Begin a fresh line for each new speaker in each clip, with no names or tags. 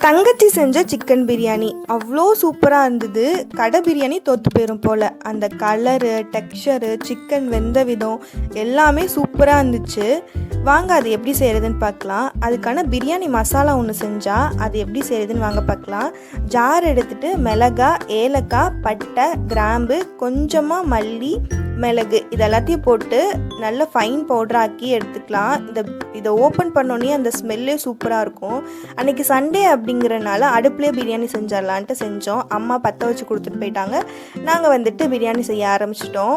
தங்கச்சி செஞ்ச சிக்கன் பிரியாணி அவ்வளோ சூப்பராக இருந்தது. கடை பிரியாணி தோற்று போயிடும் போல். அந்த கலரு, டெக்ஸ்சரு, சிக்கன் வெந்த விதம் எல்லாமே சூப்பராக இருந்துச்சு. வாங்க அது எப்படி செய்கிறதுன்னு பார்க்கலாம். அதுக்கான பிரியாணி மசாலா ஒன்று செஞ்சால் அது எப்படி செய்கிறதுன்னு வாங்க பார்க்கலாம். ஜார் எடுத்துகிட்டு மிளகாய், ஏலக்காய், பட்டை, கிராம்பு, கொஞ்சமாக மல்லி, மிளகு இது எல்லாத்தையும் போட்டு நல்லா ஃபைன் பவுடராக்கி எடுத்துக்கலாம். இதை ஓப்பன் பண்ணோன்னே அந்த ஸ்மெல்லே சூப்பராக இருக்கும். அன்றைக்கி சண்டே அப்படிங்கிறனால அடுப்புலேயே பிரியாணி செஞ்சிடலான்ட்டு செஞ்சோம். அம்மா பற்ற வச்சு கொடுத்துட்டு போயிட்டாங்க. நாங்கள் வந்துட்டு பிரியாணி செய்ய ஆரம்பிச்சிட்டோம்.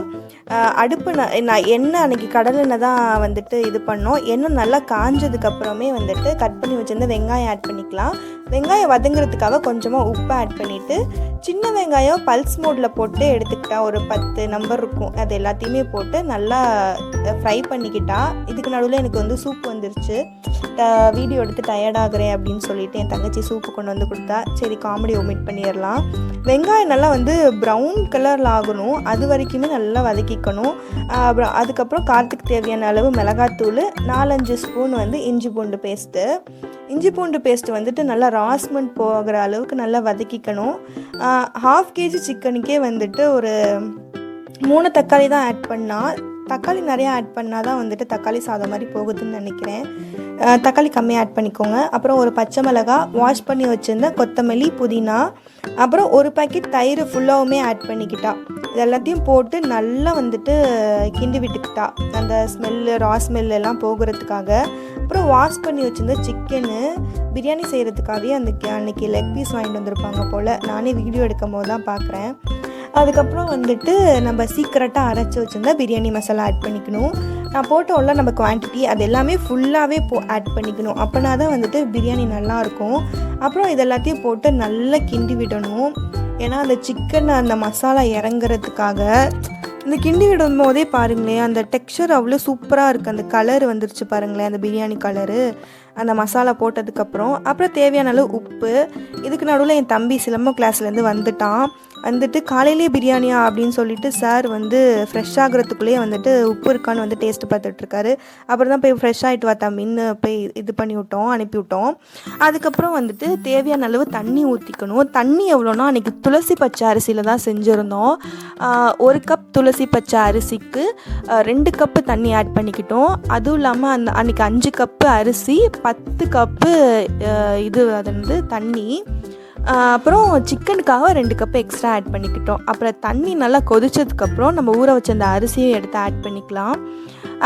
அடுப்பு நான் எண்ணெய் அன்றைக்கி கடலெண்ணெய் தான் வந்துட்டு இது பண்ணோம். எண்ணெய் நல்லா காஞ்சதுக்கப்புறமே வந்துட்டு கட் பண்ணி வச்சுருந்த வெங்காயம் ஆட் பண்ணிக்கலாம். வெங்காயம் வதங்குறதுக்காக கொஞ்சமாக உப்பு ஆட் பண்ணிவிட்டு சின்ன வெங்காயம் பல்ஸ் மோடில் போட்டு எடுத்துக்கிட்டா ஒரு 10 நம்பர் இருக்கும். அது எல்லாத்தையுமே போட்டு நல்லா ஃப்ரை பண்ணிக்கிட்டா. இதுக்கு நடுவில் எனக்கு வந்து சூப் வந்துருச்சு. வீடியோ எடுத்து டயர்டாகிறேன் அப்படின்னு சொல்லிட்டு என் தங்கச்சி சூப்பு கொண்டு வந்து கொடுத்தா. சரி காமெடி ஒமிட் பண்ணிடலாம். வெங்காயம் நல்லா வந்து ப்ரௌன் கலரில் ஆகணும், அது வரைக்குமே நல்லா வதக்கிக்கணும். அதுக்கப்புறம் காரத்துக்கு தேவையான அளவு மிளகாத்தூள், 4-5 ஸ்பூன் வந்து இஞ்சி பூண்டு பேஸ்ட்டு வந்துட்டு நல்லா ராஸ்மெண்ட் போகிற அளவுக்கு நல்லா வதக்கிக்கணும். 1/2 kg சிக்கனுக்கே வந்துட்டு ஒரு 3 தக்காளி தான் ஆட் பண்ணால். தக்காளி நிறையா ஆட் பண்ணால் தான் வந்துட்டு தக்காளி சாதம் மாதிரி போகுதுன்னு நினைக்கிறேன். தக்காளி கம்மியாக ஆட் பண்ணிக்கோங்க. அப்புறம் ஒரு பச்சை மிளகாய், வாஷ் பண்ணி வச்சுருந்த கொத்தமல்லி, புதினா, அப்புறம் ஒரு பாக்கெட் தயிர் ஃபுல்லாகவுமே ஆட் பண்ணிக்கிட்டா. இது எல்லாத்தையும் போட்டு நல்லா வந்துட்டு கிண்டி விட்டுக்கிட்டா, அந்த ரா ஸ்மெல் எல்லாம் போகிறதுக்காக. அப்புறம் வாஷ் பண்ணி வச்சுருந்த சிக்கனு பிரியாணி செய்கிறதுக்காகவே அன்றைக்கி லெக் பீஸ் வாங்கிட்டு வந்திருப்பாங்க போல். நானே வீடியோ எடுக்கும் போது தான் பார்க்குறேன். அதுக்கப்புறம் வந்துட்டு நம்ம சீக்கிரட்டாக அரைச்சி வச்சுருந்தா பிரியாணி மசாலா ஆட் பண்ணிக்கணும். நான் போட்டோம்ல நம்ம குவான்டிட்டி அது எல்லாமே ஃபுல்லாகவே ஆட் பண்ணிக்கணும். அப்போனா தான் வந்துட்டு பிரியாணி நல்லாயிருக்கும். அப்புறம் இது எல்லாத்தையும் போட்டு நல்லா கிண்டி விடணும். ஏன்னா அந்த சிக்கன் அந்த மசாலா இறங்குறதுக்காக. இந்த கிண்டி விடும் போதே பாருங்களேன், அந்த டெக்ஸ்சர் அவ்வளோ சூப்பராக இருக்குது. அந்த கலர் வந்துருச்சு பாருங்களேன், அந்த பிரியாணி கலரு அந்த மசாலா போட்டதுக்கப்புறம். அப்புறம் தேவையான அளவு உப்பு. இதுக்கு நடுவில் என் தம்பி சிலம்பம் கிளாஸ்லேருந்து வந்துட்டு காலையிலே பிரியாணியா அப்படின்னு சொல்லிட்டு சார் வந்து ஃப்ரெஷ் ஆகிறதுக்குள்ளேயே வந்துட்டு உப்பு இருக்கான்னு வந்து டேஸ்ட்டு பார்த்துட்ருக்காரு. அப்புறம் தான் போய் ஃப்ரெஷ் ஆகிட்டு வா தம்பின்னு போய் அனுப்பிவிட்டோம். அதுக்கப்புறம் வந்துட்டு தேவையான அளவு தண்ணி ஊற்றிக்கணும். தண்ணி எவ்வளோனா அன்றைக்கி துளசி பச்சை அரிசியில் தான் செஞ்சுருந்தோம். 1 கப் துளசி பச்சை அரிசிக்கு 2 கப்பு தண்ணி ஆட் பண்ணிக்கிட்டோம். அதுவும் இல்லாமல் அன்றைக்கி 5 கப்பு அரிசி, 10 கப்பு அது வந்து தண்ணி. அப்புறம் சிக்கனுக்காக 2 கப்பு எக்ஸ்ட்ரா ஆட் பண்ணிக்கிட்டோம். அப்புறம் தண்ணி நல்லா கொதிச்சதுக்கப்புறம் நம்ம ஊற வச்ச அந்த அரிசியும் எடுத்து ஆட் பண்ணிக்கலாம்.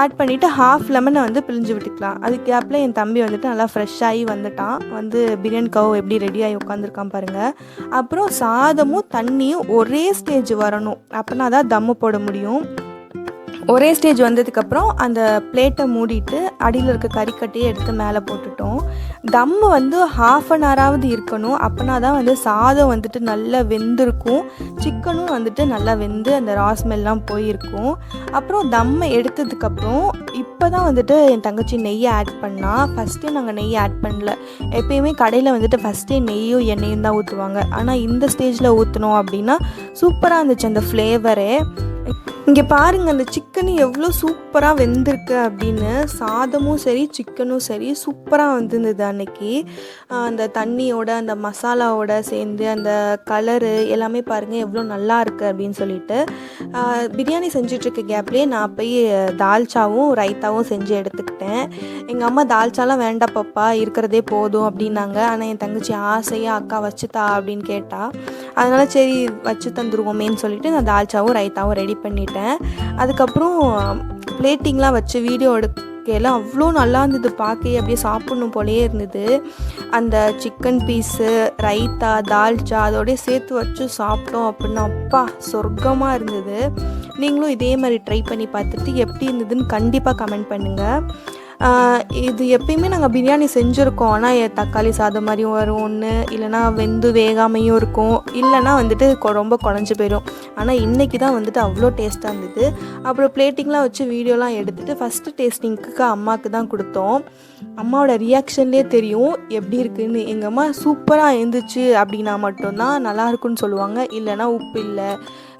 ஆட் பண்ணிவிட்டு 1/2 லெமனை வந்து பிழிஞ்சு விட்டுக்கலாம். அதுக்கு கேப்பில் என் தம்பி வந்துட்டு நல்லா ஃப்ரெஷ்ஷாகி வந்துட்டான். வந்து பிரியாணிக்காக எப்படி ரெடியாகி உட்காந்துருக்கான் பாருங்கள். அப்புறம் சாதமும் தண்ணியும் ஒரே ஸ்டேஜ் வரணும், அப்படின்னா தான் தம்மு போட முடியும். ஒரே ஸ்டேஜ் வந்ததுக்கப்புறம் அந்த பிளேட்டை மூடிட்டு அடியில் இருக்க கறிக்கட்டையை எடுத்து மேலே போட்டுட்டோம். தம்மு வந்து 1/2 அன் ஹவராவது இருக்கணும், அப்படின்னா தான் வந்து சாதம் வந்துட்டு நல்லா வெந்திருக்கும், சிக்கனும் வந்துட்டு நல்லா வெந்து அந்த ராஸ்மெல்லாம் போயிருக்கும். அப்புறம் தம்மை எடுத்ததுக்கப்புறம் இப்போ தான் வந்துட்டு என் தங்கச்சி நெய்யை ஆட் பண்ணால். ஃபஸ்ட்டே நாங்கள் நெய் ஆட் பண்ணல. எப்பயுமே கடையில் வந்துட்டு ஃபஸ்ட்டே நெய்யும் எண்ணெயும் தான் ஊற்றுவாங்க. ஆனால் இந்த ஸ்டேஜில் ஊற்றினோம் அப்படின்னா சூப்பராக இருந்துச்சு அந்த ஃப்ளேவரே. இங்கே பாருங்கள், அந்த சிக்கன் எவ்வளோ சூப்பராக வெந்திருக்கு அப்படின்னு. சாதமும் சரி சிக்கனும் சரி சூப்பராக வந்துருந்தது அன்னைக்கு. அந்த தண்ணியோட அந்த மசாலாவோட சேர்ந்து அந்த கலரு எல்லாமே பாருங்கள் எவ்வளோ நல்லா இருக்குது அப்படின்னு சொல்லிட்டு. பிரியாணி செஞ்சிட்ருக்க கேப்லேயே நான் போய் தால்ச்சாவும் ரைத்தாவும் செஞ்சு எடுத்துக்கிட்டேன். எங்கள் அம்மா தால்ச்சாலாம் வேண்டாம் பாப்பா, இருக்கிறதே போதும் அப்படின்னாங்க. ஆனால் என் தங்கச்சி ஆசையாக அக்கா வச்சுத்தா அப்படின்னு கேட்டால், அதனால் சரி வச்சு தந்துருவோமேன்னு சொல்லிட்டு நான் தால்ச்சாவும் ரைத்தாவும் ரெடி பண்ணிட்டேன். அதுக்கப்புறம் பிளேட்டிங்லாம் வச்சு வீடியோ எடுக்கலாம் அவ்வளோ நல்லா இருந்தது. பார்க்க அப்படியே சாப்பிட்ணும் போலேயே இருந்தது. அந்த சிக்கன் பீஸு, ரைத்தா, தால்ச்சா அதோடய சேர்த்து வச்சு சாப்பிட்டோம் அப்படின்னா அப்பா சொர்க்கமாக இருந்தது. நீங்களும் இதே மாதிரி ட்ரை பண்ணி பார்த்துட்டு எப்படி இருந்ததுன்னு கண்டிப்பாக கமெண்ட் பண்ணுங்கள். இது எப்பயுமே நாங்கள் பிரியாணி செஞ்சுருக்கோம். ஆனால் தக்காளி சாதம் மாதிரியும் வரும் ஒன்று, இல்லைனா வெந்து வேகாமையும் இருக்கும், இல்லைனா வந்துட்டு ரொம்ப குழஞ்சி போயிடும். ஆனால் இன்றைக்கி தான் வந்துட்டு அவ்வளோ டேஸ்ட்டாக இருந்தது. அப்புறம் பிளேட்டிங்லாம் வச்சு வீடியோலாம் எடுத்துகிட்டு ஃபஸ்ட்டு டேஸ்டிங்க்கு அம்மாவுக்கு தான் கொடுத்தோம். அம்மாவோட ரியாக்ஷன்லேயே தெரியும் எப்படி இருக்குதுன்னு. எங்கள் அம்மா சூப்பராக இருந்துச்சு அப்படின்னா மட்டும்தான் நல்லாயிருக்குன்னு சொல்லுவாங்க, இல்லைனா உப்பு இல்லை,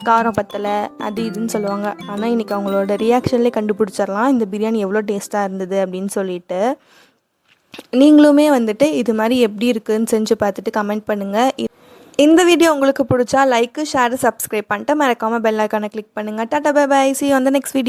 காரம் பத்தலை, அது இதுன்னு சொல்லுவாங்க. ஆனால் இன்றைக்கி அவங்களோட ரியாக்ஷன்லேயே கண்டுபிடிச்சிடலாம் இந்த பிரியாணி எவ்வளோ டேஸ்ட்டாக இருந்தது அப்படின்னு சொல்லிட்டு. நீங்களுமே வந்துட்டு இது மாதிரி எப்படி இருக்குன்னு செஞ்சு பார்த்துட்டு கமெண்ட் பண்ணுங்கள். இந்த வீடியோ உங்களுக்கு பிடிச்சா லைக், ஷேர், சப்ஸ்கிரைப் பண்ணிட்டு மறக்காமல் பெல் ஐக்கானை கிளிக் பண்ணுங்கள். Tata bye bye. See you on the next video.